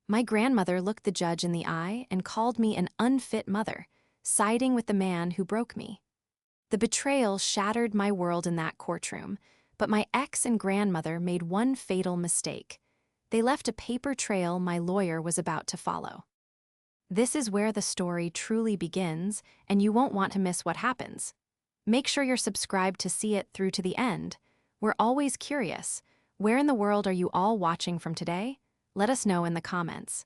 My grandmother looked the judge in the eye and called me an unfit mother, siding with the man who broke me. The betrayal shattered my world in that courtroom, but my ex and grandmother made one fatal mistake. They left a paper trail my lawyer was about to follow. This is where the story truly begins, and you won't want to miss what happens. Make sure you're subscribed to see it through to the end. We're always curious. Where in the world are you all watching from today? Let us know in the comments.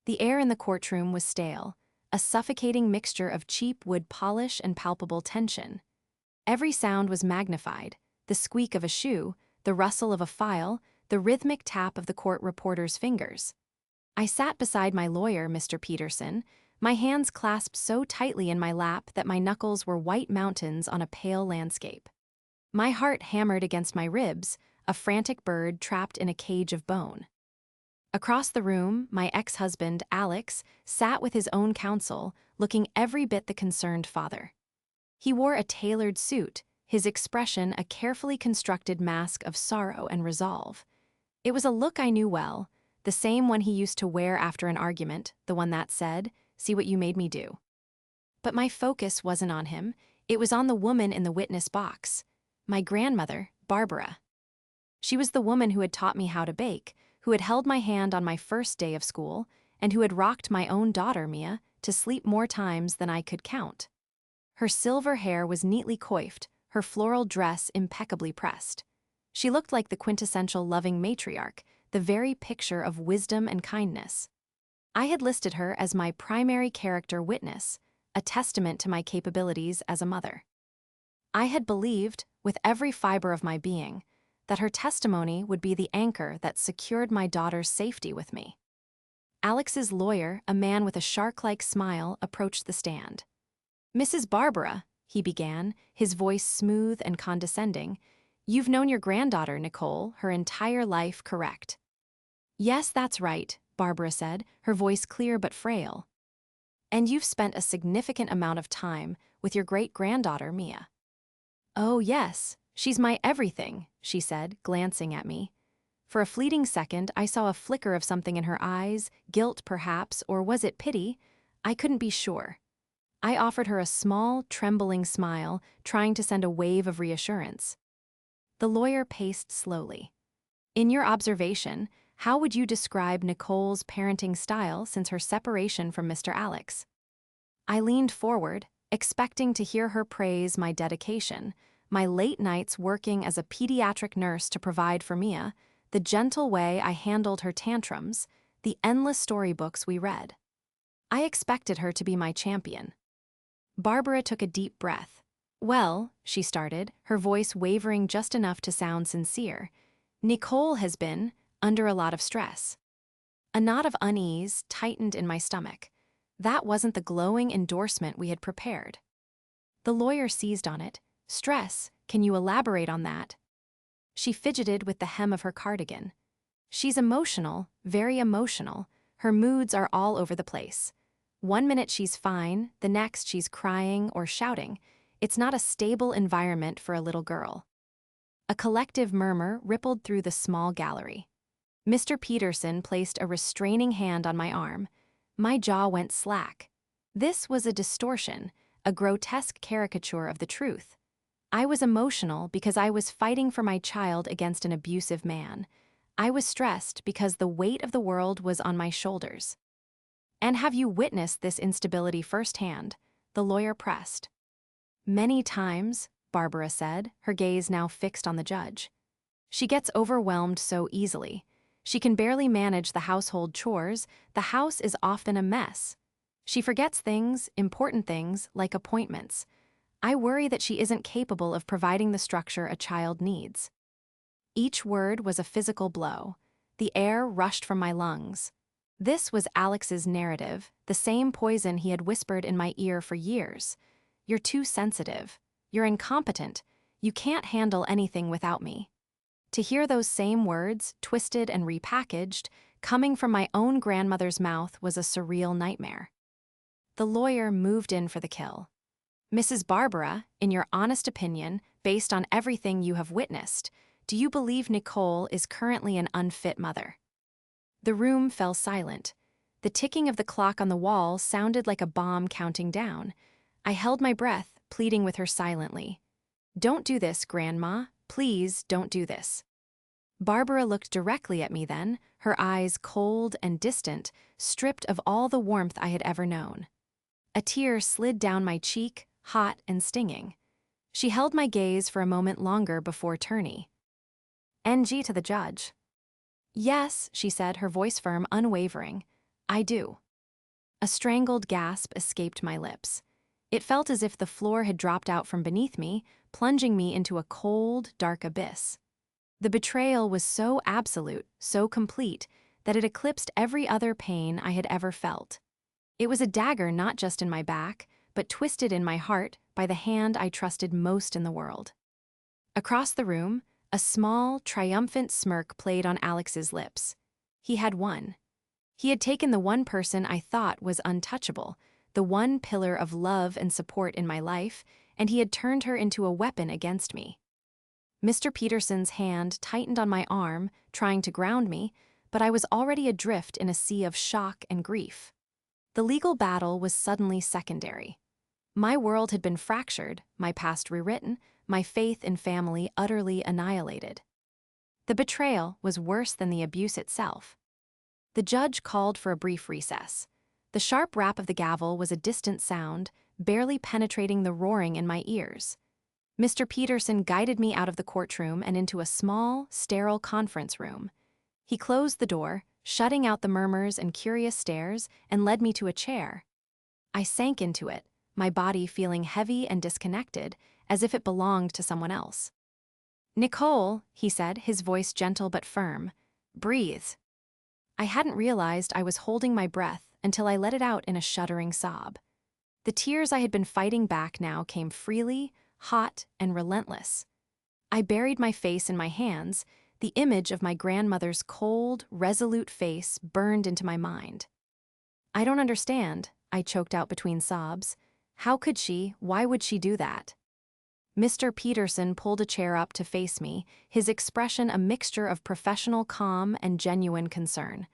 The air in the courtroom was stale, a suffocating mixture of cheap wood polish and palpable tension. Every sound was magnified: the squeak of a shoe, the rustle of a file, the rhythmic tap of the court reporter's fingers. I sat beside my lawyer, Mr. Peterson, my hands clasped so tightly in my lap that my knuckles were white mountains on a pale landscape. My heart hammered against my ribs, a frantic bird trapped in a cage of bone. Across the room, my ex-husband, Alex, sat with his own counsel, looking every bit the concerned father. He wore a tailored suit, his expression a carefully constructed mask of sorrow and resolve. It was a look I knew well, the same one he used to wear after an argument, the one that said, "See what you made me do." But my focus wasn't on him, it was on the woman in the witness box. My grandmother, Barbara. She was the woman who had taught me how to bake, who had held my hand on my first day of school, and who had rocked my own daughter, Mia, to sleep more times than I could count. Her silver hair was neatly coiffed, her floral dress impeccably pressed. She looked like the quintessential loving matriarch, the very picture of wisdom and kindness. I had listed her as my primary character witness, a testament to my capabilities as a mother. I had believed, with every fiber of my being, that her testimony would be the anchor that secured my daughter's safety with me. Alex's lawyer, a man with a shark-like smile, approached the stand. "Mrs. Barbara," he began, his voice smooth and condescending, "you've known your granddaughter, Nicole, her entire life, correct?" "Yes, that's right," Barbara said, her voice clear but frail. "And you've spent a significant amount of time with your great-granddaughter, Mia." "Oh, yes. She's my everything," she said, glancing at me. For a fleeting second, I saw a flicker of something in her eyes, guilt perhaps, or was it pity? I couldn't be sure. I offered her a small, trembling smile, trying to send a wave of reassurance. The lawyer paced slowly. "In your observation, how would you describe Nicole's parenting style since her separation from Mr. Alex?" I leaned forward, expecting to hear her praise my dedication, my late nights working as a pediatric nurse to provide for Mia, the gentle way I handled her tantrums, the endless storybooks we read. I expected her to be my champion. Barbara took a deep breath. "Well," she started, her voice wavering just enough to sound sincere, "Nicole has been under a lot of stress." A knot of unease tightened in my stomach. That wasn't the glowing endorsement we had prepared. The lawyer seized on it. "Stress, can you elaborate on that?" She fidgeted with the hem of her cardigan. "She's emotional, very emotional. Her moods are all over the place. One minute she's fine, the next she's crying or shouting. It's not a stable environment for a little girl." A collective murmur rippled through the small gallery. Mr. Peterson placed a restraining hand on my arm. My jaw went slack. This was a distortion, a grotesque caricature of the truth. I was emotional because I was fighting for my child against an abusive man. I was stressed because the weight of the world was on my shoulders. "And have you witnessed this instability firsthand?" the lawyer pressed. "Many times," Barbara said, her gaze now fixed on the judge. "She gets overwhelmed so easily. She can barely manage the household chores. The house is often a mess. She forgets things, important things, like appointments. I worry that she isn't capable of providing the structure a child needs." Each word was a physical blow. The air rushed from my lungs. This was Alex's narrative, the same poison he had whispered in my ear for years. "You're too sensitive. You're incompetent. You can't handle anything without me." To hear those same words, twisted and repackaged, coming from my own grandmother's mouth was a surreal nightmare. The lawyer moved in for the kill. "Mrs. Barbara, in your honest opinion, based on everything you have witnessed, do you believe Nicole is currently an unfit mother?" The room fell silent. The ticking of the clock on the wall sounded like a bomb counting down. I held my breath, pleading with her silently. "Don't do this, Grandma. Please don't do this." Barbara looked directly at me then, her eyes cold and distant, stripped of all the warmth I had ever known. A tear slid down my cheek, hot and stinging. She held my gaze for a moment longer before turning. "NG to the judge." "Yes," she said, her voice firm, unwavering. "I do." A strangled gasp escaped my lips. It felt as if the floor had dropped out from beneath me, plunging me into a cold, dark abyss. The betrayal was so absolute, so complete, that it eclipsed every other pain I had ever felt. It was a dagger not just in my back, but twisted in my heart by the hand I trusted most in the world. Across the room, a small, triumphant smirk played on Alex's lips. He had won. He had taken the one person I thought was untouchable, the one pillar of love and support in my life, and he had turned her into a weapon against me. Mr. Peterson's hand tightened on my arm, trying to ground me, but I was already adrift in a sea of shock and grief. The legal battle was suddenly secondary. My world had been fractured, my past rewritten, my faith in family utterly annihilated. The betrayal was worse than the abuse itself. The judge called for a brief recess. The sharp rap of the gavel was a distant sound, barely penetrating the roaring in my ears. Mr. Peterson guided me out of the courtroom and into a small, sterile conference room. He closed the door, shutting out the murmurs and curious stares, and led me to a chair. I sank into it, my body feeling heavy and disconnected, as if it belonged to someone else. "Nicole," he said, his voice gentle but firm, "breathe." I hadn't realized I was holding my breath until I let it out in a shuddering sob. The tears I had been fighting back now came freely, hot and relentless. I buried my face in my hands, the image of my grandmother's cold, resolute face burned into my mind. "I don't understand," I choked out between sobs. "How could she? Why would she do that?" Mr. Peterson pulled a chair up to face me, his expression a mixture of professional calm and genuine concern.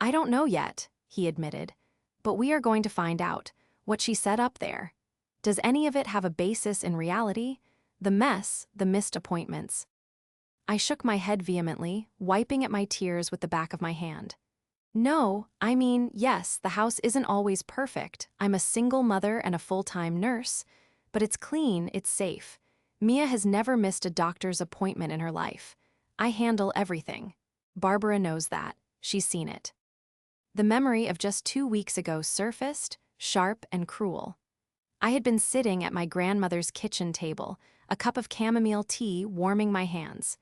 "I don't know yet," he admitted, "but we are going to find out what she set up there. Does any of it have a basis in reality? The mess, the missed appointments." I shook my head vehemently, wiping at my tears with the back of my hand. "No, I mean, yes, the house isn't always perfect. I'm a single mother and a full-time nurse. But it's clean, it's safe. Mia has never missed a doctor's appointment in her life. I handle everything. Barbara knows that. She's seen it." The memory of just 2 weeks ago surfaced, sharp and cruel. I had been sitting at my grandmother's kitchen table, a cup of chamomile tea warming my hands.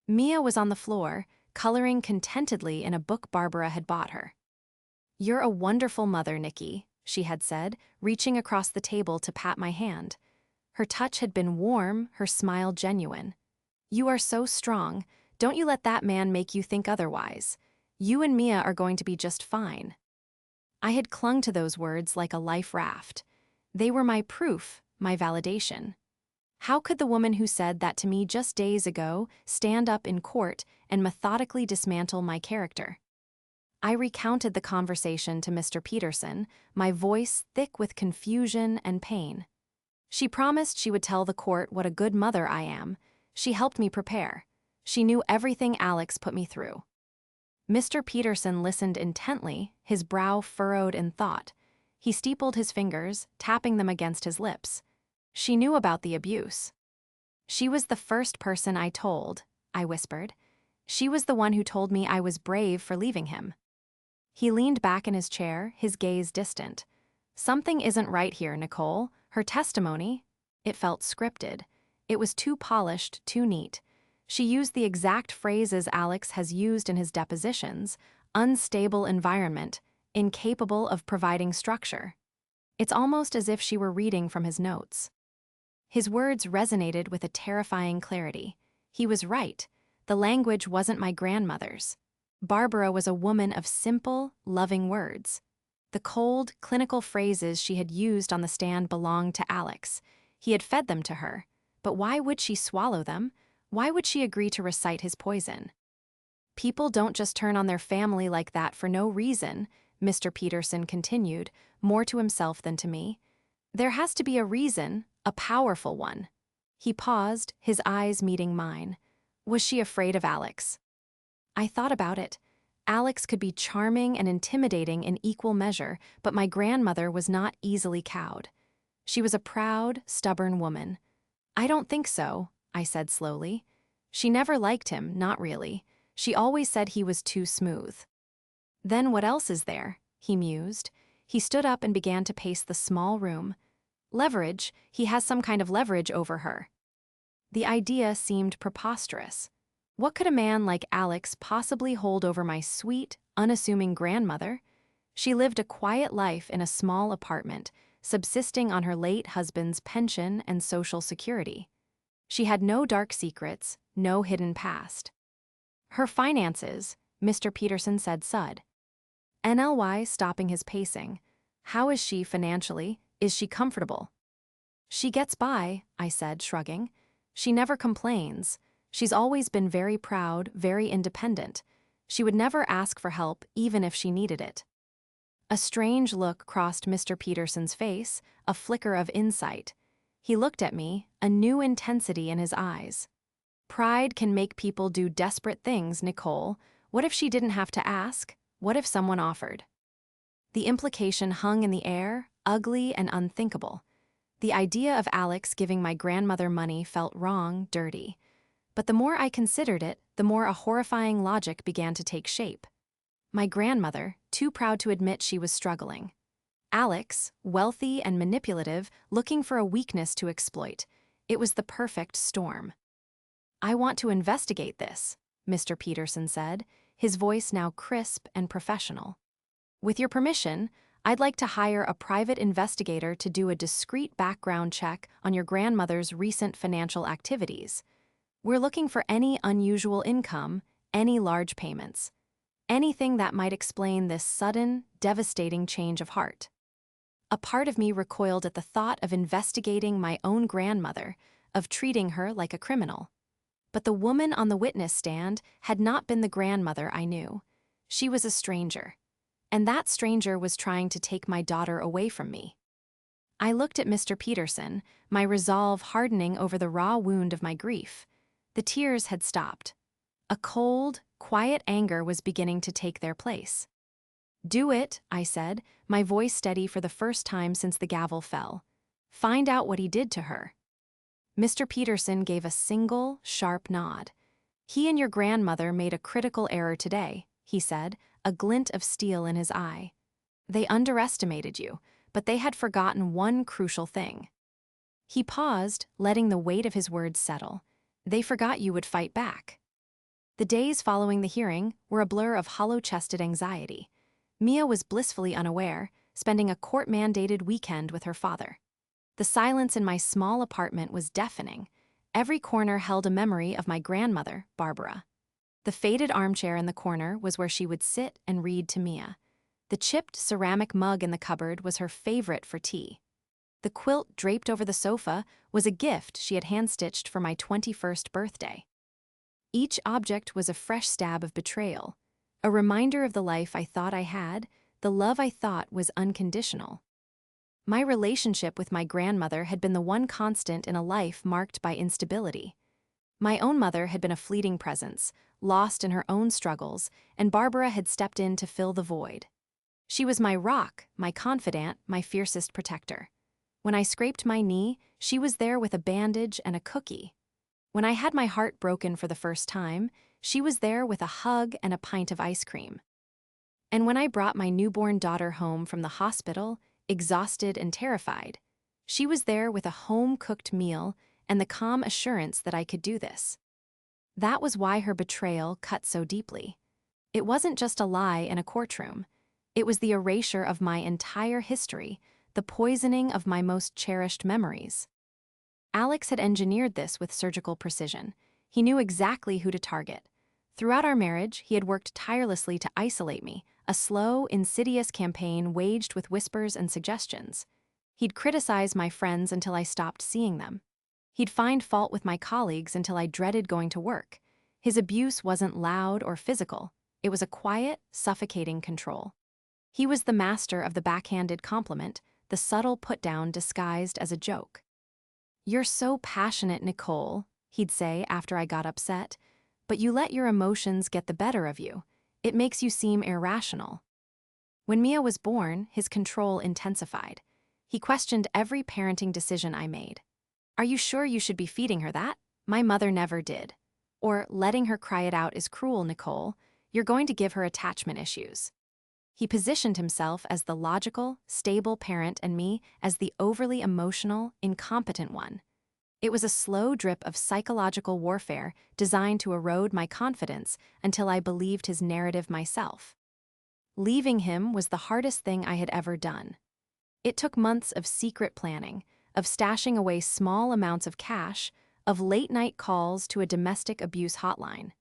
Mia was on the floor, coloring contentedly in a book Barbara had bought her. "You're a wonderful mother, Nikki," she had said, reaching across the table to pat my hand. Her touch had been warm, her smile genuine. "You are so strong. Don't you let that man make you think otherwise. You and Mia are going to be just fine." I had clung to those words like a life raft. They were my proof, my validation. How could the woman who said that to me just days ago stand up in court and methodically dismantle my character? I recounted the conversation to Mr. Peterson, my voice thick with confusion and pain. She promised she would tell the court what a good mother I am. She helped me prepare. She knew everything Alex put me through. Mr. Peterson listened intently, his brow furrowed in thought. He steepled his fingers, tapping them against his lips. "She knew about the abuse." "She was the first person I told," I whispered. "She was the one who told me I was brave for leaving him." He leaned back in his chair, his gaze distant. "Something isn't right here, Nicole. Her testimony—" It felt scripted. It was too polished, too neat. She used the exact phrases Alex has used in his depositions: unstable environment, incapable of providing structure. It's almost as if she were reading from his notes. His words resonated with a terrifying clarity. He was right. The language wasn't my grandmother's. Barbara was a woman of simple, loving words. The cold, clinical phrases she had used on the stand belonged to Alex. He had fed them to her. But why would she swallow them? Why would she agree to recite his poison? People don't just turn on their family like that for no reason, Mr. Peterson continued, more to himself than to me. There has to be a reason, a powerful one. He paused, his eyes meeting mine. Was she afraid of Alex? I thought about it. Alex could be charming and intimidating in equal measure, but my grandmother was not easily cowed. She was a proud, stubborn woman. I don't think so, I said slowly. She never liked him, not really. She always said he was too smooth. Then what else is there? He mused. He stood up and began to pace the small room. Leverage, he has some kind of leverage over her. The idea seemed preposterous. What could a man like Alex possibly hold over my sweet, unassuming grandmother? She lived a quiet life in a small apartment, subsisting on her late husband's pension and social security. She had no dark secrets, no hidden past. Her finances, Mr. Peterson said sud. NLY stopping his pacing. How is she financially? Is she comfortable? She gets by, I said, shrugging. She never complains. She's always been very proud, very independent. She would never ask for help, even if she needed it. A strange look crossed Mr. Peterson's face, a flicker of insight. He looked at me, a new intensity in his eyes. Pride can make people do desperate things, Nicole. What if she didn't have to ask? What if someone offered? The implication hung in the air, ugly and unthinkable. The idea of Alex giving my grandmother money felt wrong, dirty. But the more I considered it, the more a horrifying logic began to take shape. My grandmother, too proud to admit she was struggling. Alex, wealthy and manipulative, looking for a weakness to exploit. It was the perfect storm. I want to investigate this, Mr. Peterson said, his voice now crisp and professional. With your permission, I'd like to hire a private investigator to do a discreet background check on your grandmother's recent financial activities. We're looking for any unusual income, any large payments. Anything that might explain this sudden, devastating change of heart. A part of me recoiled at the thought of investigating my own grandmother, of treating her like a criminal. But the woman on the witness stand had not been the grandmother I knew. She was a stranger. And that stranger was trying to take my daughter away from me. I looked at Mr. Peterson, my resolve hardening over the raw wound of my grief. The tears had stopped. A cold, quiet anger was beginning to take their place. Do it, I said, my voice steady for the first time since the gavel fell. Find out what he did to her. Mr. Peterson gave a single, sharp nod. He and your grandmother made a critical error today, he said, a glint of steel in his eye. They underestimated you, but they had forgotten one crucial thing. He paused, letting the weight of his words settle. They forgot you would fight back. The days following the hearing were a blur of hollow-chested anxiety. Mia was blissfully unaware, spending a court-mandated weekend with her father. The silence in my small apartment was deafening. Every corner held a memory of my grandmother, Barbara. The faded armchair in the corner was where she would sit and read to Mia. The chipped ceramic mug in the cupboard was her favorite for tea. The quilt draped over the sofa was a gift she had hand-stitched for my 21st birthday. Each object was a fresh stab of betrayal, a reminder of the life I thought I had, the love I thought was unconditional. My relationship with my grandmother had been the one constant in a life marked by instability. My own mother had been a fleeting presence, lost in her own struggles, and Barbara had stepped in to fill the void. She was my rock, my confidant, my fiercest protector. When I scraped my knee, she was there with a bandage and a cookie. When I had my heart broken for the first time, she was there with a hug and a pint of ice cream. And when I brought my newborn daughter home from the hospital, exhausted and terrified, she was there with a home-cooked meal and the calm assurance that I could do this. That was why her betrayal cut so deeply. It wasn't just a lie in a courtroom. It was the erasure of my entire history, the poisoning of my most cherished memories. Alex had engineered this with surgical precision. He knew exactly who to target. Throughout our marriage, he had worked tirelessly to isolate me, a slow, insidious campaign waged with whispers and suggestions. He'd criticize my friends until I stopped seeing them. He'd find fault with my colleagues until I dreaded going to work. His abuse wasn't loud or physical. It was a quiet, suffocating control. He was the master of the backhanded compliment, the subtle put-down disguised as a joke. "You're so passionate, Nicole," he'd say after I got upset, "but you let your emotions get the better of you. It makes you seem irrational." When Mia was born, his control intensified. He questioned every parenting decision I made. "Are you sure you should be feeding her that? My mother never did." Or, "Letting her cry it out is cruel, Nicole. You're going to give her attachment issues." He positioned himself as the logical, stable parent and me as the overly emotional, incompetent one. It was a slow drip of psychological warfare designed to erode my confidence until I believed his narrative myself. Leaving him was the hardest thing I had ever done. It took months of secret planning, of stashing away small amounts of cash, of late-night calls to a domestic abuse hotline.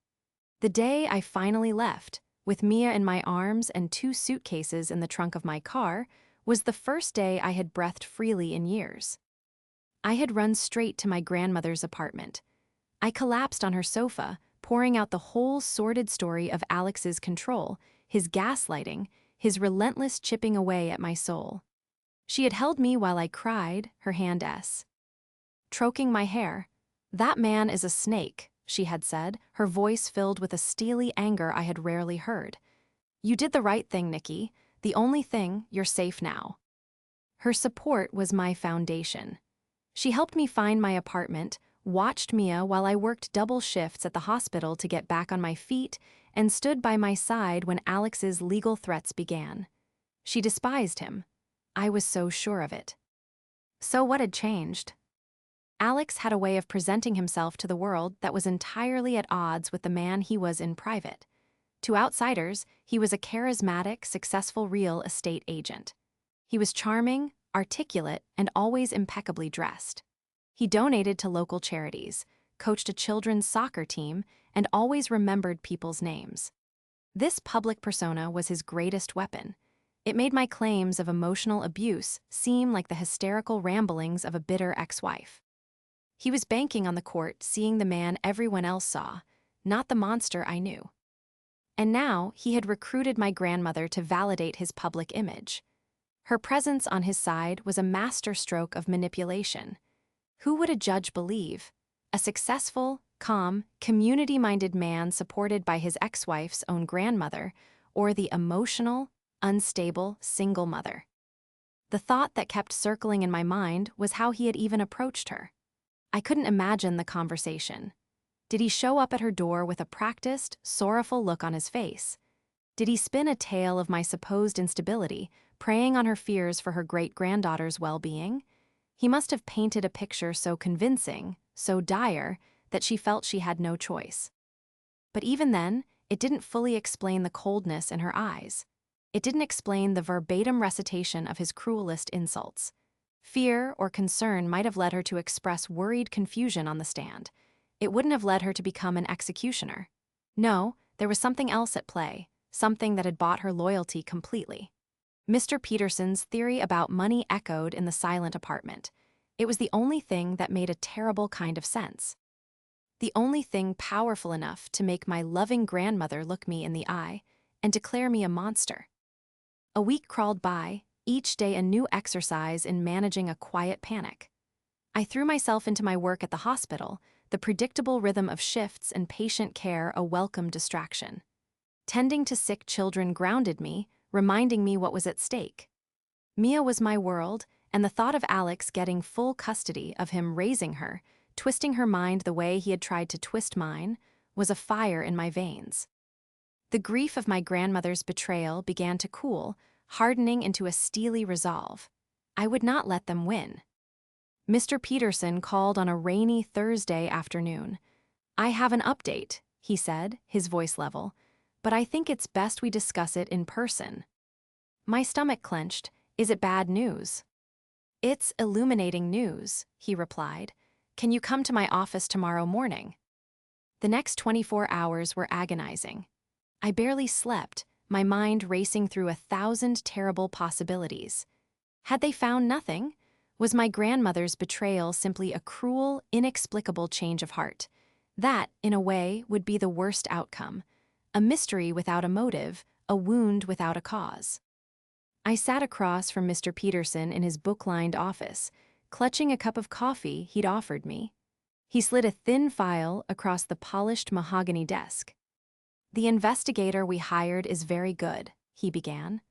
The day I finally left, with Mia in my arms and 2 suitcases in the trunk of my car, was the first day I had breathed freely in years. I had run straight to my grandmother's apartment. I collapsed on her sofa, pouring out the whole sordid story of Alex's control, his gaslighting, his relentless chipping away at my soul. She had held me while I cried, her hand stroking my hair. "That man is a snake," she had said, her voice filled with a steely anger I had rarely heard. "You did the right thing, Nikki. The only thing, you're safe now." Her support was my foundation. She helped me find my apartment, watched Mia while I worked double shifts at the hospital to get back on my feet, and stood by my side when Alex's legal threats began. She despised him. I was so sure of it. So what had changed? Alex had a way of presenting himself to the world that was entirely at odds with the man he was in private. To outsiders, he was a charismatic, successful real estate agent. He was charming, articulate, and always impeccably dressed. He donated to local charities, coached a children's soccer team, and always remembered people's names. This public persona was his greatest weapon. It made my claims of emotional abuse seem like the hysterical ramblings of a bitter ex-wife. He was banking on the court seeing the man everyone else saw, not the monster I knew. And now he had recruited my grandmother to validate his public image. Her presence on his side was a masterstroke of manipulation. Who would a judge believe? A successful, calm, community-minded man supported by his ex-wife's own grandmother, or the emotional, unstable, single mother? The thought that kept circling in my mind was how he had even approached her. I couldn't imagine the conversation. Did he show up at her door with a practiced, sorrowful look on his face? Did he spin a tale of my supposed instability, preying on her fears for her great-granddaughter's well-being? He must have painted a picture so convincing, so dire, that she felt she had no choice. But even then, it didn't fully explain the coldness in her eyes. It didn't explain the verbatim recitation of his cruelest insults. Fear or concern might have led her to express worried confusion on the stand. It wouldn't have led her to become an executioner. No, there was something else at play, something that had bought her loyalty completely. Mr. Peterson's theory about money echoed in the silent apartment. It was the only thing that made a terrible kind of sense. The only thing powerful enough to make my loving grandmother look me in the eye and declare me a monster. A week crawled by, each day a new exercise in managing a quiet panic. I threw myself into my work at the hospital, the predictable rhythm of shifts and patient care a welcome distraction. Tending to sick children grounded me, reminding me what was at stake. Mia was my world, and the thought of Alex getting full custody of him raising her, twisting her mind the way he had tried to twist mine, was a fire in my veins. The grief of my grandmother's betrayal began to cool, hardening into a steely resolve. I would not let them win. Mr. Peterson called on a rainy Thursday afternoon. "I have an update," he said, his voice level, "but I think it's best we discuss it in person." My stomach clenched. "Is it bad news?" "It's illuminating news," he replied. "Can you come to my office tomorrow morning?" The next 24 hours were agonizing. I barely slept, my mind racing through 1,000 terrible possibilities. Had they found nothing? Was my grandmother's betrayal simply a cruel, inexplicable change of heart? That, in a way, would be the worst outcome. A mystery without a motive, a wound without a cause. I sat across from Mr. Peterson in his book-lined office, clutching a cup of coffee he'd offered me. He slid a thin file across the polished mahogany desk. "The investigator we hired is very good," he began.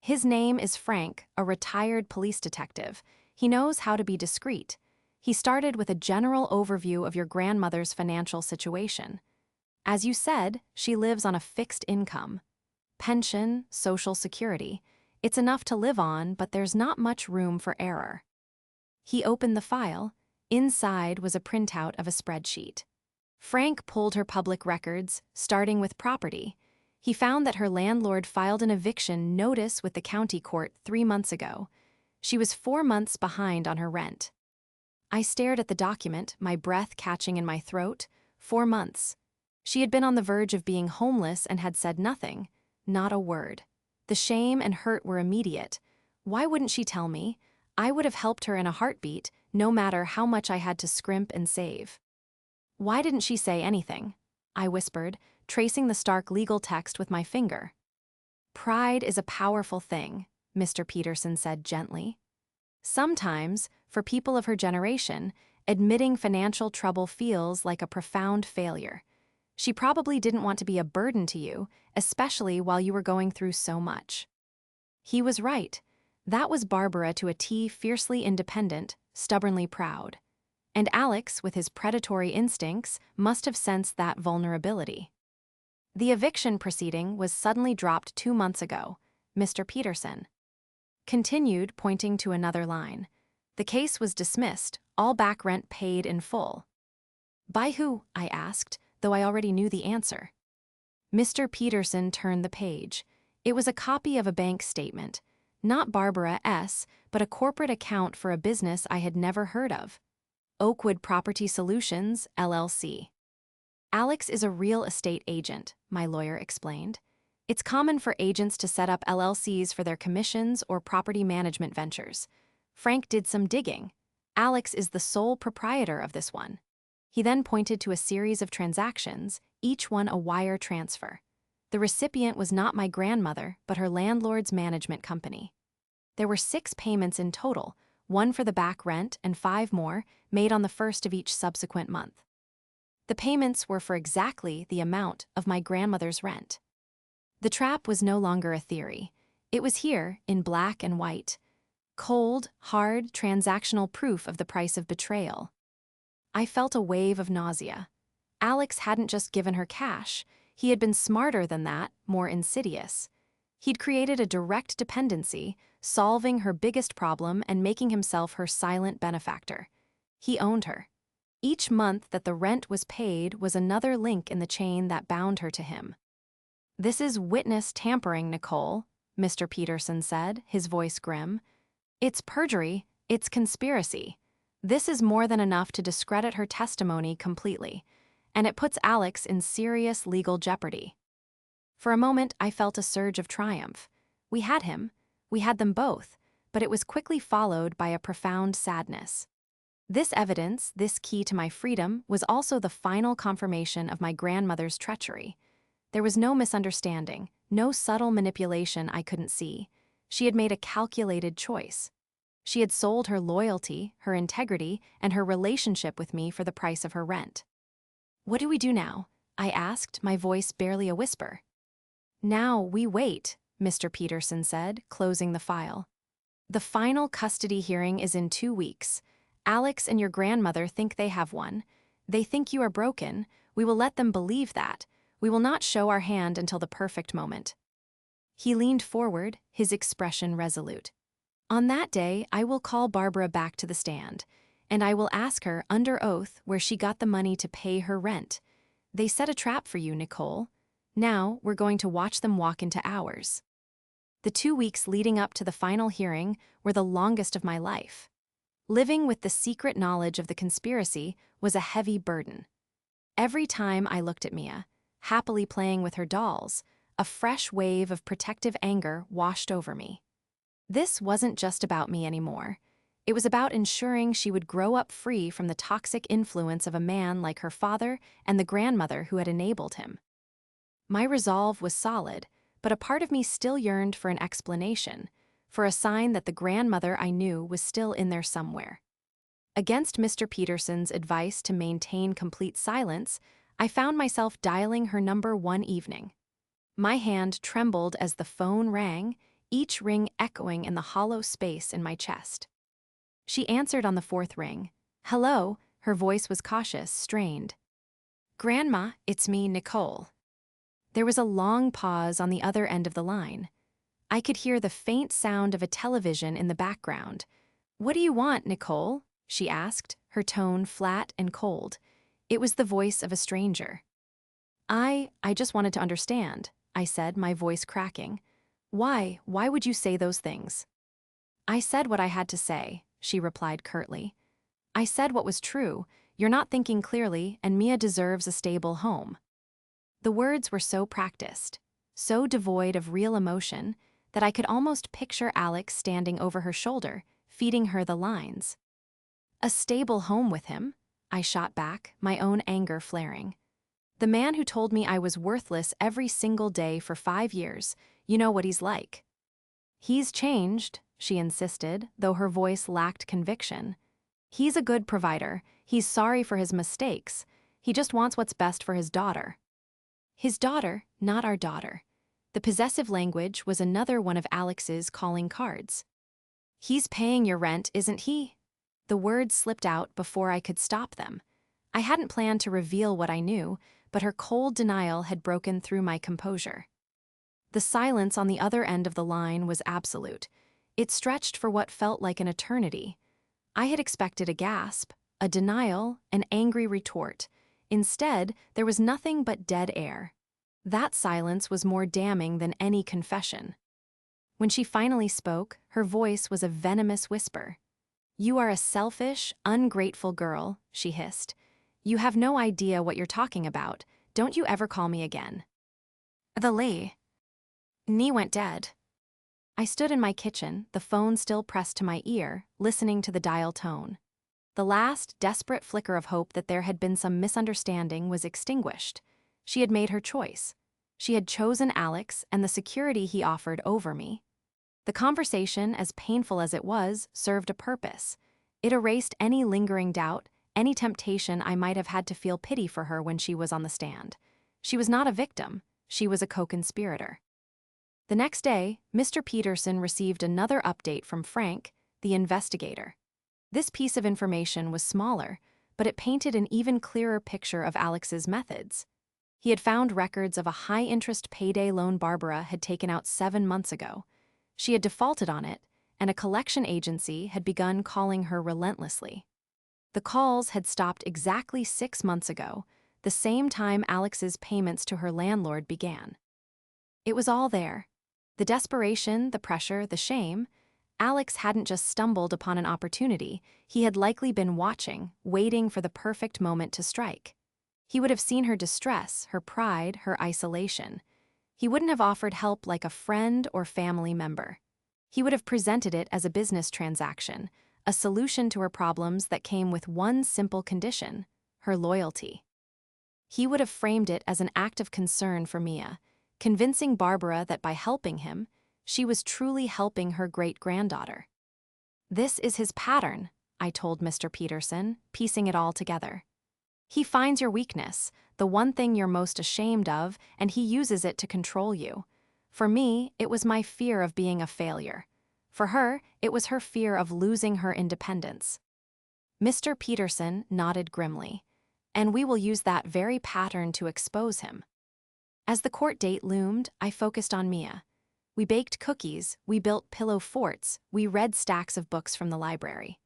"His name is Frank, a retired police detective. He knows how to be discreet. He started with a general overview of your grandmother's financial situation. As you said, she lives on a fixed income. Pension, Social Security. It's enough to live on, but there's not much room for error." He opened the file. Inside was a printout of a spreadsheet. Frank pulled her public records, starting with property. He found that her landlord filed an eviction notice with the county court 3 months ago. She was 4 months behind on her rent. I stared at the document, my breath catching in my throat. 4 months. She had been on the verge of being homeless and had said nothing, not a word. The shame and hurt were immediate. Why wouldn't she tell me? I would have helped her in a heartbeat, no matter how much I had to scrimp and save. "Why didn't she say anything?" I whispered, tracing the stark legal text with my finger. "Pride is a powerful thing," Mr. Peterson said gently. "Sometimes, for people of her generation, admitting financial trouble feels like a profound failure. She probably didn't want to be a burden to you, especially while you were going through so much." He was right. That was Barbara to a T, fiercely independent, stubbornly proud. And Alex, with his predatory instincts, must have sensed that vulnerability. "The eviction proceeding was suddenly dropped 2 months ago," Mr. Peterson continued, pointing to another line. "The case was dismissed, all back rent paid in full." "By who?" I asked, though I already knew the answer. Mr. Peterson turned the page. It was a copy of a bank statement. Not Barbara S., but a corporate account for a business I had never heard of. Oakwood Property Solutions, LLC. "Alex is a real estate agent," my lawyer explained. "It's common for agents to set up LLCs for their commissions or property management ventures. Frank did some digging. Alex is the sole proprietor of this one." He then pointed to a series of transactions, each one a wire transfer. The recipient was not my grandmother, but her landlord's management company. There were 6 payments in total, 1 for the back rent and 5 more, made on the first of each subsequent month. The payments were for exactly the amount of my grandmother's rent. The trap was no longer a theory. It was here, in black and white. Cold, hard, transactional proof of the price of betrayal. I felt a wave of nausea. Alex hadn't just given her cash. He had been smarter than that, more insidious. He'd created a direct dependency, solving her biggest problem and making himself her silent benefactor. He owned her. Each month that the rent was paid was another link in the chain that bound her to him. "This is witness tampering, Nicole," Mr. Peterson said, his voice grim. "It's perjury, it's conspiracy. This is more than enough to discredit her testimony completely, and it puts Alex in serious legal jeopardy." For a moment, I felt a surge of triumph. We had him. We had them both, but it was quickly followed by a profound sadness. This evidence, this key to my freedom, was also the final confirmation of my grandmother's treachery. There was no misunderstanding, no subtle manipulation I couldn't see. She had made a calculated choice. She had sold her loyalty, her integrity, and her relationship with me for the price of her rent. "What do we do now?" I asked, my voice barely a whisper. "Now we wait," Mr. Peterson said, closing the file. "The final custody hearing is in 2 weeks. Alex and your grandmother think they have won. They think you are broken. We will let them believe that. We will not show our hand until the perfect moment." He leaned forward, his expression resolute. "On that day, I will call Barbara back to the stand, and I will ask her under oath where she got the money to pay her rent. They set a trap for you, Nicole. Now we're going to watch them walk into ours." The 2 weeks leading up to the final hearing were the longest of my life. Living with the secret knowledge of the conspiracy was a heavy burden. Every time I looked at Mia, happily playing with her dolls, a fresh wave of protective anger washed over me. This wasn't just about me anymore. It was about ensuring she would grow up free from the toxic influence of a man like her father and the grandmother who had enabled him. My resolve was solid, but a part of me still yearned for an explanation, for a sign that the grandmother I knew was still in there somewhere. Against Mr. Peterson's advice to maintain complete silence, I found myself dialing her number one evening. My hand trembled as the phone rang, each ring echoing in the hollow space in my chest. She answered on the fourth ring. "Hello," her voice was cautious, strained. "Grandma, it's me, Nicole." There was a long pause on the other end of the line. I could hear the faint sound of a television in the background. "What do you want, Nicole?" she asked, her tone flat and cold. It was the voice of a stranger. I just wanted to understand," I said, my voice cracking. Why would you say those things?" "I said what I had to say," she replied curtly. "I said what was true. You're not thinking clearly, and Mia deserves a stable home." The words were so practiced, so devoid of real emotion, that I could almost picture Alex standing over her shoulder, feeding her the lines. "A stable home with him?" I shot back, my own anger flaring. "The man who told me I was worthless every single day for 5 years, you know what he's like." "He's changed," she insisted, though her voice lacked conviction. "He's a good provider. He's sorry for his mistakes. He just wants what's best for his daughter." His daughter, not our daughter. The possessive language was another one of Alex's calling cards. "He's paying your rent, isn't he?" The words slipped out before I could stop them. I hadn't planned to reveal what I knew, but her cold denial had broken through my composure. The silence on the other end of the line was absolute. It stretched for what felt like an eternity. I had expected a gasp, a denial, an angry retort. Instead, there was nothing but dead air. That silence was more damning than any confession. When she finally spoke, her voice was a venomous whisper. "You are a selfish, ungrateful girl," she hissed. "You have no idea what you're talking about. Don't you ever call me again." The knee went dead. I stood in my kitchen, the phone still pressed to my ear, listening to the dial tone. The last desperate flicker of hope that there had been some misunderstanding was extinguished. She had made her choice. She had chosen Alex and the security he offered over me. The conversation, as painful as it was, served a purpose. It erased any lingering doubt, any temptation I might have had to feel pity for her when she was on the stand. She was not a victim. She was a co-conspirator. The next day, Mr. Peterson received another update from Frank, the investigator. This piece of information was smaller, but it painted an even clearer picture of Alex's methods. He had found records of a high-interest payday loan Barbara had taken out 7 months ago. She had defaulted on it, and a collection agency had begun calling her relentlessly. The calls had stopped exactly 6 months ago, the same time Alex's payments to her landlord began. It was all there. The desperation, the pressure, the shame. Alex hadn't just stumbled upon an opportunity, he had likely been watching, waiting for the perfect moment to strike. He would have seen her distress, her pride, her isolation. He wouldn't have offered help like a friend or family member. He would have presented it as a business transaction, a solution to her problems that came with one simple condition: her loyalty. He would have framed it as an act of concern for Mia, convincing Barbara that by helping him, she was truly helping her great-granddaughter. "This is his pattern," I told Mr. Peterson, piecing it all together. "He finds your weakness, the one thing you're most ashamed of, and he uses it to control you. For me, it was my fear of being a failure. For her, it was her fear of losing her independence." Mr. Peterson nodded grimly. "And we will use that very pattern to expose him." As the court date loomed, I focused on Mia. We baked cookies, we built pillow forts, we read stacks of books from the library.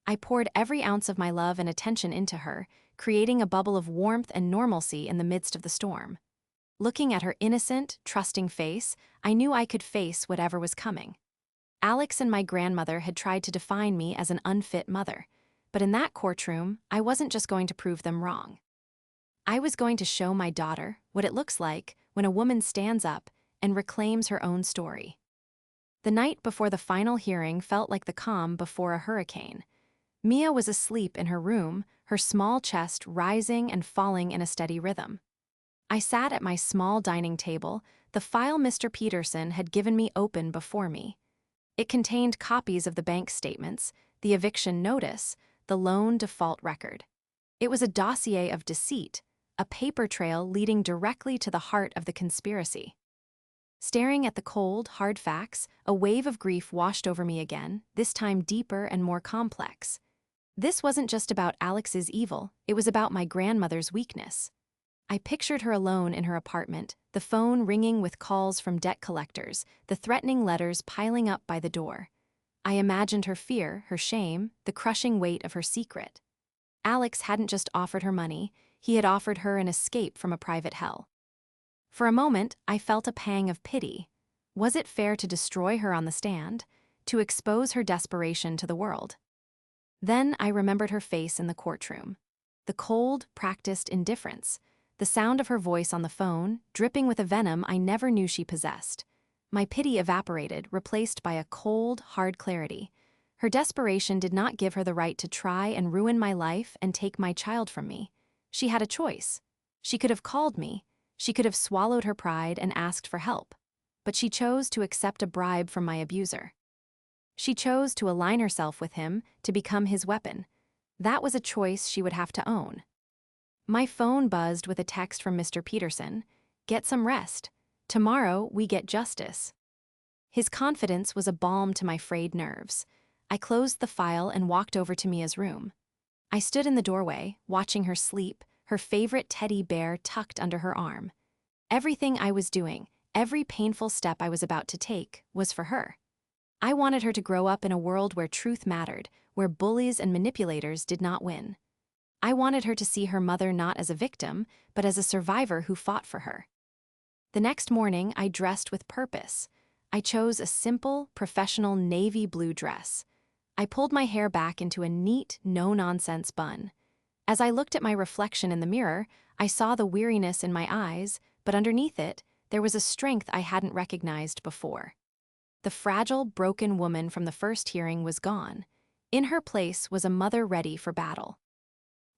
I poured every ounce of my love and attention into her, creating a bubble of warmth and normalcy in the midst of the storm. Looking at her innocent, trusting face, I knew I could face whatever was coming. Alex and my grandmother had tried to define me as an unfit mother, but in that courtroom, I wasn't just going to prove them wrong. I was going to show my daughter what it looks like when a woman stands up and reclaims her own story. The night before the final hearing felt like the calm before a hurricane. Mia was asleep in her room, her small chest rising and falling in a steady rhythm. I sat at my small dining table, the file Mr. Peterson had given me open before me. It contained copies of the bank statements, the eviction notice, the loan default record. It was a dossier of deceit, a paper trail leading directly to the heart of the conspiracy. Staring at the cold, hard facts, a wave of grief washed over me again, this time deeper and more complex. This wasn't just about Alex's evil, it was about my grandmother's weakness. I pictured her alone in her apartment, the phone ringing with calls from debt collectors, the threatening letters piling up by the door. I imagined her fear, her shame, the crushing weight of her secret. Alex hadn't just offered her money, he had offered her an escape from a private hell. For a moment, I felt a pang of pity. Was it fair to destroy her on the stand, to expose her desperation to the world? Then I remembered her face in the courtroom. The cold, practiced indifference, the sound of her voice on the phone, dripping with a venom I never knew she possessed. My pity evaporated, replaced by a cold, hard clarity. Her desperation did not give her the right to try and ruin my life and take my child from me. She had a choice. She could have called me. She could have swallowed her pride and asked for help. But she chose to accept a bribe from my abuser. She chose to align herself with him, to become his weapon. That was a choice she would have to own. My phone buzzed with a text from Mr. Peterson. "Get some rest. Tomorrow we get justice." His confidence was a balm to my frayed nerves. I closed the file and walked over to Mia's room. I stood in the doorway, watching her sleep, her favorite teddy bear tucked under her arm. Everything I was doing, every painful step I was about to take, was for her. I wanted her to grow up in a world where truth mattered, where bullies and manipulators did not win. I wanted her to see her mother not as a victim, but as a survivor who fought for her. The next morning, I dressed with purpose. I chose a simple, professional navy blue dress. I pulled my hair back into a neat, no-nonsense bun. As I looked at my reflection in the mirror, I saw the weariness in my eyes, but underneath it, there was a strength I hadn't recognized before. The fragile, broken woman from the first hearing was gone. In her place was a mother ready for battle.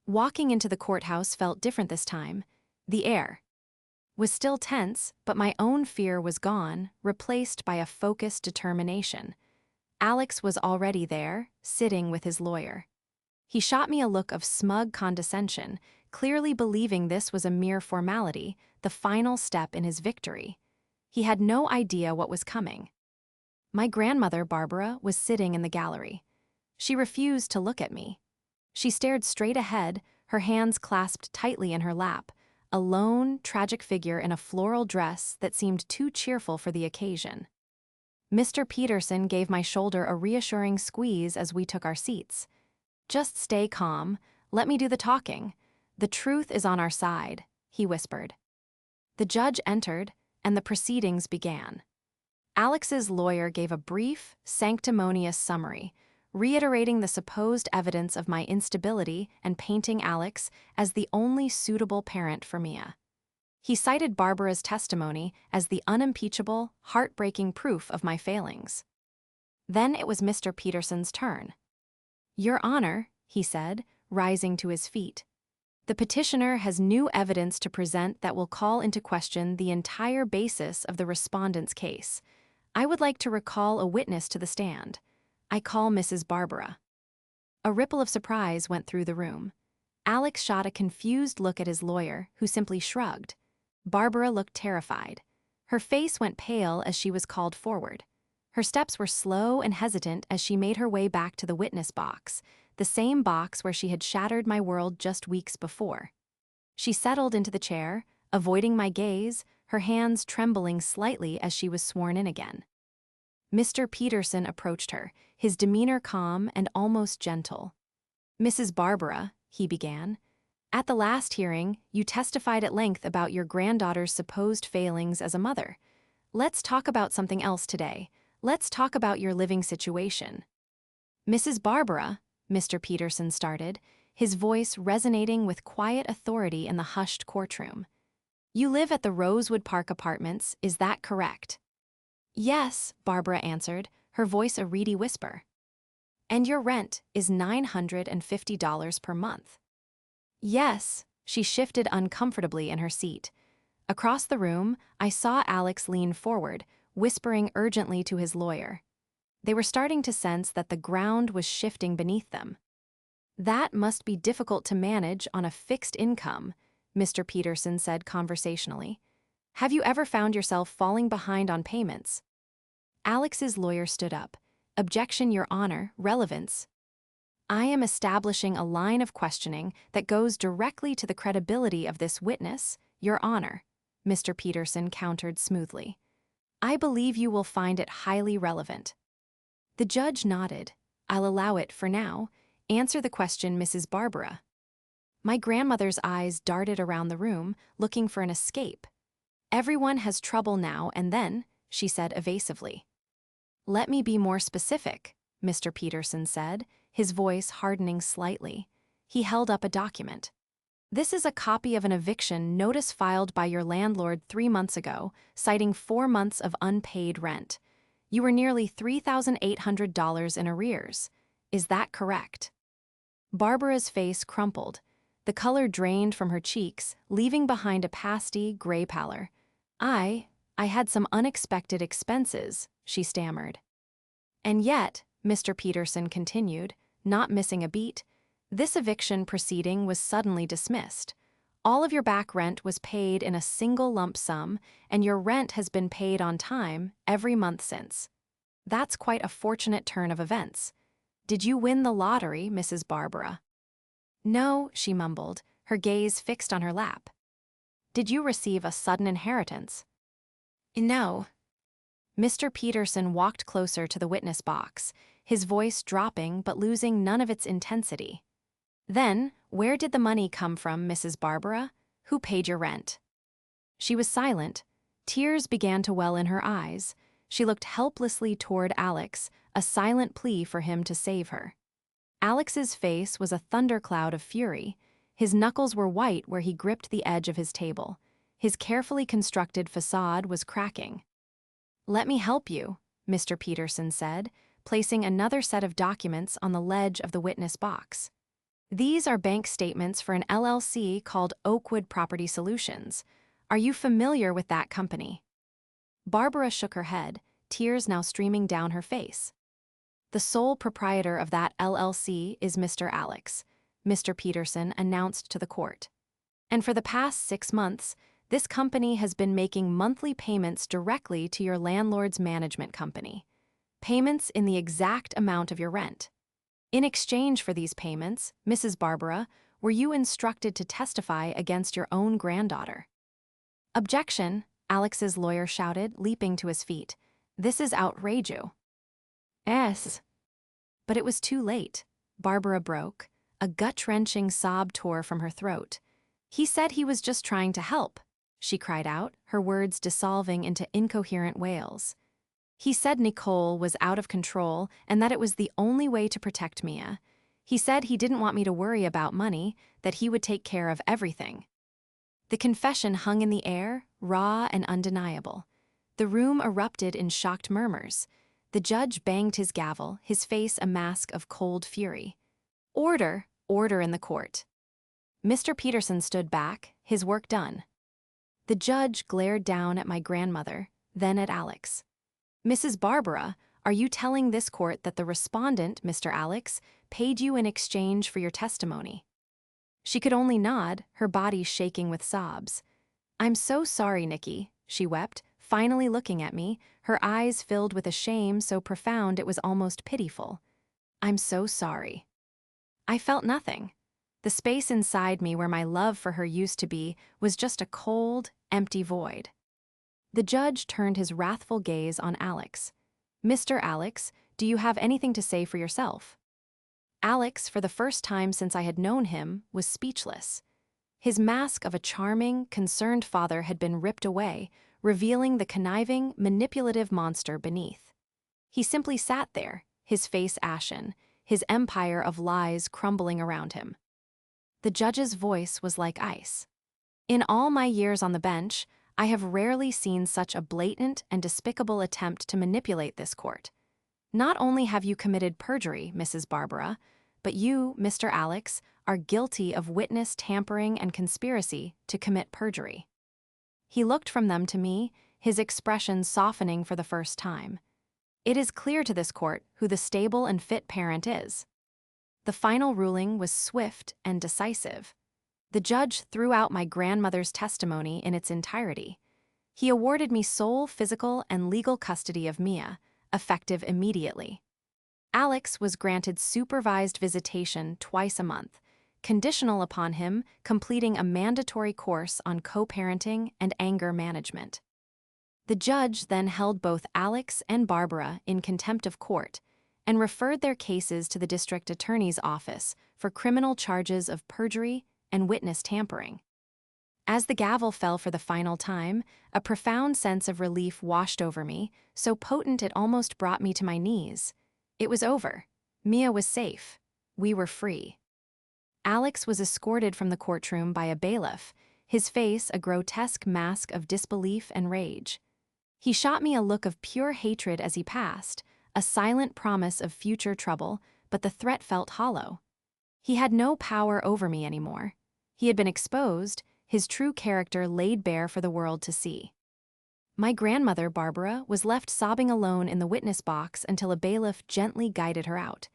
Walking into the courthouse felt different this time. The air was still tense, but my own fear was gone, replaced by a focused determination. Alex was already there, sitting with his lawyer. He shot me a look of smug condescension, clearly believing this was a mere formality, the final step in his victory. He had no idea what was coming. My grandmother, Barbara, was sitting in the gallery. She refused to look at me. She stared straight ahead, her hands clasped tightly in her lap, a lone, tragic figure in a floral dress that seemed too cheerful for the occasion. Mr. Peterson gave my shoulder a reassuring squeeze as we took our seats. "Just stay calm, let me do the talking. The truth is on our side," he whispered. The judge entered, and the proceedings began. Alex's lawyer gave a brief, sanctimonious summary, reiterating the supposed evidence of my instability and painting Alex as the only suitable parent for Mia. He cited Barbara's testimony as the unimpeachable, heartbreaking proof of my failings. Then it was Mr. Peterson's turn. "Your Honor," he said, rising to his feet, "the petitioner has new evidence to present that will call into question the entire basis of the respondent's case. I would like to recall a witness to the stand. I call Mrs. Barbara." A ripple of surprise went through the room. Alex shot a confused look at his lawyer, who simply shrugged. Barbara looked terrified. Her face went pale as she was called forward. Her steps were slow and hesitant as she made her way back to the witness box, the same box where she had shattered my world just weeks before. She settled into the chair, avoiding my gaze, her hands trembling slightly as she was sworn in again. Mr. Peterson approached her, his demeanor calm and almost gentle. "Mrs. Barbara," he began, "at the last hearing, you testified at length about your granddaughter's supposed failings as a mother. Let's talk about something else today. Let's talk about your living situation." "Mrs. Barbara," Mr. Peterson started, his voice resonating with quiet authority in the hushed courtroom. "You live at the Rosewood Park Apartments, is that correct?" Yes, Barbara answered, her voice a reedy whisper. And your rent is $950 per month. Yes, she shifted uncomfortably in her seat. Across the room, I saw Alex lean forward, whispering urgently to his lawyer. They were starting to sense that the ground was shifting beneath them. That must be difficult to manage on a fixed income, Mr. Peterson said conversationally. Have you ever found yourself falling behind on payments? Alex's lawyer stood up. Objection, Your Honor, relevance. I am establishing a line of questioning that goes directly to the credibility of this witness, Your Honor, Mr. Peterson countered smoothly. I believe you will find it highly relevant. The judge nodded. I'll allow it for now. Answer the question, Mrs. Barbara. My grandmother's eyes darted around the room, looking for an escape. Everyone has trouble now and then, she said evasively. Let me be more specific, Mr. Peterson said, his voice hardening slightly. He held up a document. This is a copy of an eviction notice filed by your landlord 3 months ago, citing 4 months of unpaid rent. You were nearly $3,800 in arrears. Is that correct? Barbara's face crumpled. The color drained from her cheeks, leaving behind a pasty, gray pallor. I had some unexpected expenses, she stammered. And yet, Mr. Peterson continued, not missing a beat, this eviction proceeding was suddenly dismissed. All of your back rent was paid in a single lump sum, and your rent has been paid on time every month since. That's quite a fortunate turn of events. Did you win the lottery, Mrs. Barbara? No, she mumbled, her gaze fixed on her lap. Did you receive a sudden inheritance? No. Mr. Peterson walked closer to the witness box, his voice dropping but losing none of its intensity. Then, where did the money come from, Mrs. Barbara? Who paid your rent? She was silent. Tears began to well in her eyes. She looked helplessly toward Alex, a silent plea for him to save her. Alex's face was a thundercloud of fury. His knuckles were white where he gripped the edge of his table. His carefully constructed facade was cracking. Let me help you, Mr. Peterson said, placing another set of documents on the ledge of the witness box. These are bank statements for an LLC called Oakwood Property Solutions. Are you familiar with that company? Barbara shook her head, tears now streaming down her face. The sole proprietor of that LLC is Mr. Alex, Mr. Peterson announced to the court. And for the past 6 months, this company has been making monthly payments directly to your landlord's management company. Payments in the exact amount of your rent. In exchange for these payments, Mrs. Barbara, were you instructed to testify against your own granddaughter? Objection, Alex's lawyer shouted, leaping to his feet. This is outrageous. Yes. But it was too late. Barbara broke. A gut-wrenching sob tore from her throat. He said he was just trying to help, she cried out, her words dissolving into incoherent wails. He said Nicole was out of control and that it was the only way to protect Mia. He said he didn't want me to worry about money, that he would take care of everything. The confession hung in the air, raw and undeniable. The room erupted in shocked murmurs. The judge banged his gavel, his face a mask of cold fury. Order, order in the court. Mr. Peterson stood back, his work done. The judge glared down at my grandmother, then at Alex. Mrs. Barbara, are you telling this court that the respondent, Mr. Alex, paid you in exchange for your testimony? She could only nod, her body shaking with sobs. I'm so sorry, Nikki, she wept, finally looking at me, her eyes filled with a shame so profound it was almost pitiful. I'm so sorry. I felt nothing. The space inside me where my love for her used to be was just a cold, empty void. The judge turned his wrathful gaze on Alex. Mr. Alex, do you have anything to say for yourself? Alex, for the first time since I had known him, was speechless. His mask of a charming, concerned father had been ripped away, revealing the conniving, manipulative monster beneath. He simply sat there, his face ashen, his empire of lies crumbling around him. The judge's voice was like ice. In all my years on the bench, I have rarely seen such a blatant and despicable attempt to manipulate this court. Not only have you committed perjury, Mrs. Barbara, but you, Mr. Alex, are guilty of witness tampering and conspiracy to commit perjury." He looked from them to me, his expression softening for the first time. It is clear to this court who the stable and fit parent is. The final ruling was swift and decisive. The judge threw out my grandmother's testimony in its entirety. He awarded me sole physical and legal custody of Mia, effective immediately. Alex was granted supervised visitation twice a month, conditional upon him completing a mandatory course on co-parenting and anger management. The judge then held both Alex and Barbara in contempt of court and referred their cases to the district attorney's office for criminal charges of perjury and witness tampering. As the gavel fell for the final time, a profound sense of relief washed over me, so potent it almost brought me to my knees. It was over. Mia was safe. We were free. Alex was escorted from the courtroom by a bailiff, his face a grotesque mask of disbelief and rage. He shot me a look of pure hatred as he passed, a silent promise of future trouble, but the threat felt hollow. He had no power over me anymore. He had been exposed, his true character laid bare for the world to see. My grandmother, Barbara, was left sobbing alone in the witness box until a bailiff gently guided her out.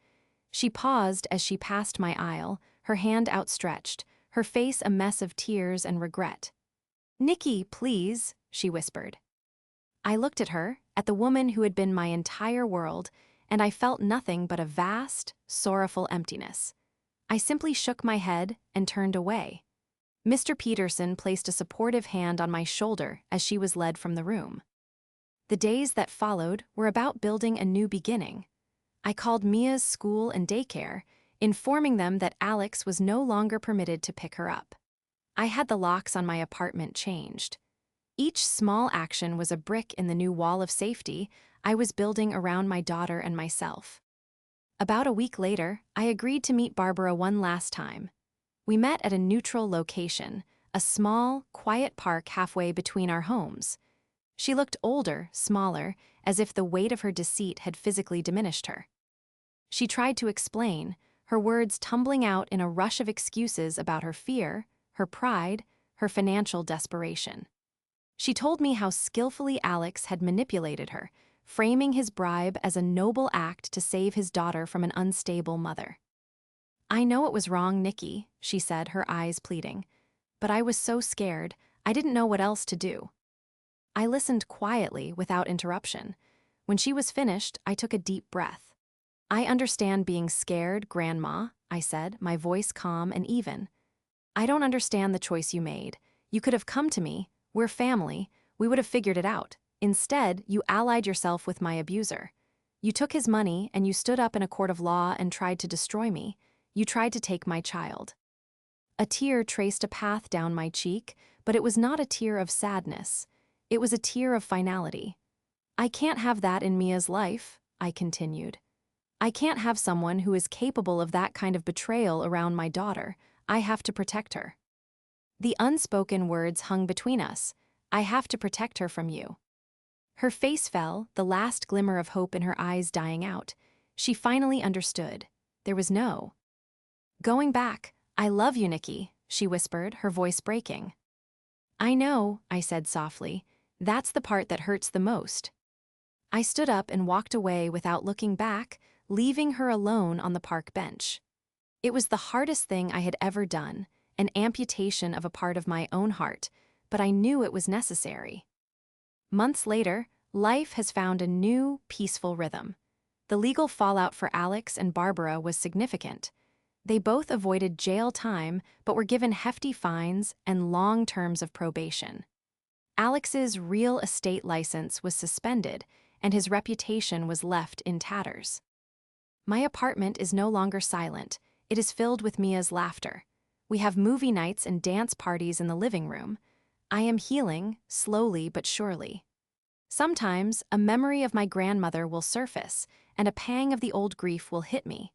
She paused as she passed my aisle, her hand outstretched, her face a mess of tears and regret. "Nikki, please," she whispered. I looked at her, at the woman who had been my entire world, and I felt nothing but a vast, sorrowful emptiness. I simply shook my head and turned away. Mr. Peterson placed a supportive hand on my shoulder as she was led from the room. The days that followed were about building a new beginning. I called Mia's school and daycare, informing them that Alex was no longer permitted to pick her up. I had the locks on my apartment changed. Each small action was a brick in the new wall of safety I was building around my daughter and myself. About a week later, I agreed to meet Barbara one last time. We met at a neutral location, a small, quiet park halfway between our homes. She looked older, smaller, as if the weight of her deceit had physically diminished her. She tried to explain, her words tumbling out in a rush of excuses about her fear, her pride, her financial desperation. She told me how skillfully Alex had manipulated her, framing his bribe as a noble act to save his daughter from an unstable mother. "I know it was wrong, Nikki," she said, her eyes pleading. "But I was so scared, I didn't know what else to do." I listened quietly, without interruption. When she was finished, I took a deep breath. "I understand being scared, Grandma," I said, my voice calm and even. "I don't understand the choice you made. You could have come to me. We're family. We would have figured it out. Instead, you allied yourself with my abuser. You took his money and you stood up in a court of law and tried to destroy me. You tried to take my child." A tear traced a path down my cheek, but it was not a tear of sadness. It was a tear of finality. "I can't have that in Mia's life," I continued. "I can't have someone who is capable of that kind of betrayal around my daughter. I have to protect her." The unspoken words hung between us. "I have to protect her from you." Her face fell, the last glimmer of hope in her eyes dying out. She finally understood. There was no going back. "I love you, Nikki," she whispered, her voice breaking. "I know," I said softly. "That's the part that hurts the most." I stood up and walked away without looking back, leaving her alone on the park bench. It was the hardest thing I had ever done, an amputation of a part of my own heart, but I knew it was necessary. Months later, life has found a new, peaceful rhythm. The legal fallout for Alex and Barbara was significant. They both avoided jail time but were given hefty fines and long terms of probation. Alex's real estate license was suspended, and his reputation was left in tatters. My apartment is no longer silent. It is filled with Mia's laughter. We have movie nights and dance parties in the living room. I am healing, slowly but surely. Sometimes, a memory of my grandmother will surface, and a pang of the old grief will hit me.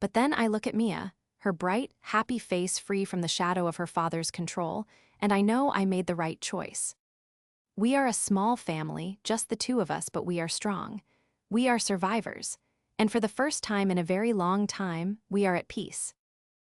But then I look at Mia, her bright, happy face free from the shadow of her father's control, and I know I made the right choice. We are a small family, just the two of us, but we are strong. We are survivors. And for the first time in a very long time, we are at peace.